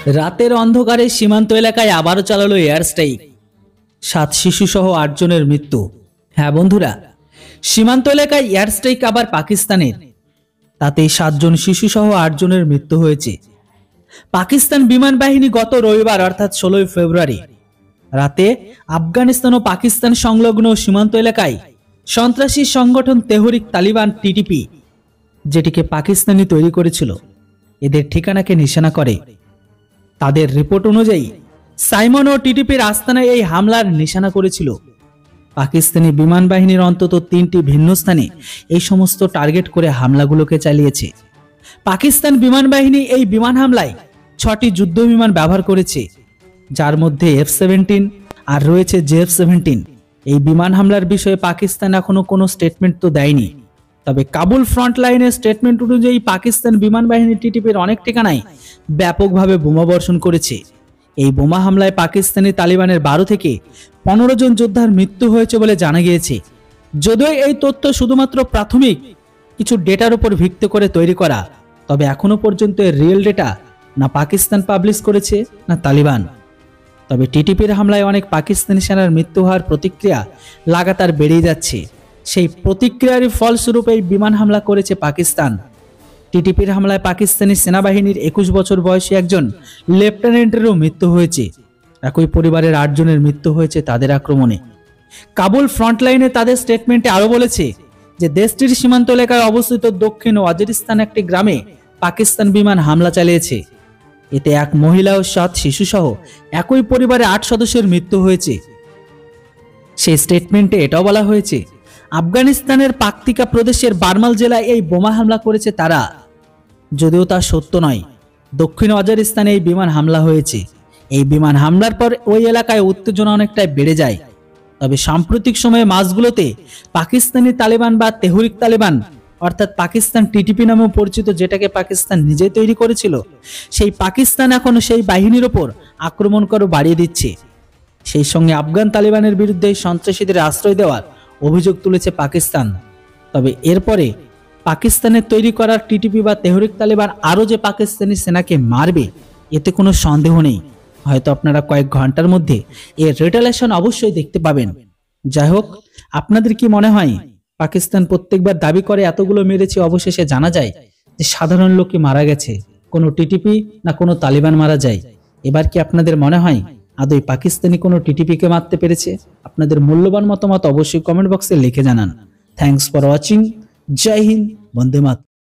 রাতের অন্ধকারে সীমান্ত এলাকায় আবারও চালালো এয়ার স্ট্রাইক। 7 শিশুসহ 8 জনের মৃত্যু। হ্যাঁ বন্ধুরা, সীমান্ত এলাকায় এয়ার স্ট্রাইক আবার পাকিস্তানের। তাতে 7 জন শিশুসহ 8 জনের মৃত্যু হয়েছে। পাকিস্তান বিমান বাহিনী গত রবিবার অর্থাৎ 16 ফেব্রুয়ারি রাতে আফগানিস্তান ও পাকিস্তান সংলগ্ন সীমান্ত এলাকায় সন্ত্রাসী সংগঠন তেহরিক তালিবান টিটিপি, যেটিকে পাকিস্তানি তৈরি করেছিল, এদের ঠিকানাকে নিশানা করে। তাদের রিপোর্ট অনুযায়ী সাইমন ও টিটিপির আস্তানায় এই হামলার নিশানা করেছিল। পাকিস্তানি বিমান বাহিনীর অন্তত 3টি ভিন্ন স্থানে এই সমস্ত টার্গেট করে হামলাগুলোকে চালিয়েছে। পাকিস্তান বিমান বাহিনী এই বিমান হামলায় 6টি যুদ্ধ বিমান ব্যবহার করেছে, যার মধ্যে F-17 আর রয়েছে JF-17। এই বিমান হামলার বিষয়ে পাকিস্তান এখনো কোনো স্টেটমেন্ট তো দেয়নি, তবে কাবুল ফ্রন্ট লাইনের স্টেটমেন্ট অনুযায়ী পাকিস্তান বিমান বাহিনী টিটিপির অনেক ঠিকানায় ব্যাপকভাবে বোমা বর্ষণ করেছে। এই বোমা হামলায় পাকিস্তানি তালিবানের 12 থেকে 15 জন যোদ্ধার মৃত্যু হয়েছে বলে জানা গিয়েছে। যদিও এই তথ্য শুধুমাত্র প্রাথমিক কিছু ডেটার উপর ভিত্তি করে তৈরি করা, তবে এখনো পর্যন্ত এর রিয়েল ডেটা না পাকিস্তান পাবলিশ করেছে না তালিবান। তবে টিটিপির হামলায় অনেক পাকিস্তানি সেনার মৃত্যু হওয়ার প্রতিক্রিয়া লাগাতার বেড়েই যাচ্ছে। সেই প্রতিক্রিয়ারই ফলস্বরূপ এই বিমান হামলা করেছে পাকিস্তান। টিটিপির হামলায় পাকিস্তানি সেনাবাহিনীর 21 বছর বয়সী একজন লেফটেন্যান্টেরও মৃত্যু হয়েছে। একই পরিবারের 8 জনের মৃত্যু হয়েছে তাদের আক্রমণে। কাবুল ফ্রন্টলাইনে তাদের স্টেটমেন্টে আরও বলেছে যে দেশটির সীমান্ত এলাকায় অবস্থিত দক্ষিণ ওয়াজিরিস্তান একটি গ্রামে পাকিস্তান বিমান হামলা চালিয়েছে। এতে এক মহিলা ও 7 শিশু সহ একই পরিবারে 8 সদস্যের মৃত্যু হয়েছে। সেই স্টেটমেন্টে এটাও বলা হয়েছে আফগানিস্তানের পাকতিকা প্রদেশের বারমাল জেলায় এই বোমা হামলা করেছে তারা। যদিও তা সত্য নয়, দক্ষিণ ওয়াজিরিস্তানে এই বিমান হামলা হয়েছে। এই বিমান হামলার পর ওই এলাকায় উত্তেজনা অনেকটাই বেড়ে যায়। তবে সাম্প্রতিক সময়ে মাসগুলোতে পাকিস্তানি তালিবান বা তেহরিক তালিবান অর্থাৎ পাকিস্তান টিটিপি নামেও পরিচিত, যেটাকে পাকিস্তান নিজেই তৈরি করেছিল, সেই পাকিস্তান এখন সেই বাহিনীর ওপর আক্রমণ করে বাড়িয়ে দিচ্ছে। সেই সঙ্গে আফগান তালিবানের বিরুদ্ধে সন্ত্রাসীদের আশ্রয় দেওয়ার অভিযোগ তুলেছে পাকিস্তান। তবে এরপরে পাকিস্তানের তৈরি করার টিটিপি বা তেহরিক তালিবান আরও যে পাকিস্তানি সেনাকে মারবে, এতে কোনো সন্দেহ নেই। হয়তো আপনারা কয়েক ঘন্টার মধ্যে এর রিটালিয়েশন অবশ্যই দেখতে পাবেন। যাই হোক, আপনাদের কি মনে হয়? পাকিস্তান প্রত্যেকবার দাবি করে এতগুলো মেরেছে, অবশেষে জানা যায় যে সাধারণ লোকই মারা গেছে, কোনো টিটিপি না কোনো তালিবান মারা যায়। এবার কি আপনাদের মনে হয় আদৌ পাকিস্তানি কোনো টিটিপিকে মারতে পেরেছে? আপনাদের মূল্যবান মতামত অবশ্যই কমেন্ট বক্সে লিখে জানান। Thanks for watching. জয় হিন্দ, বন্দে মাতরম।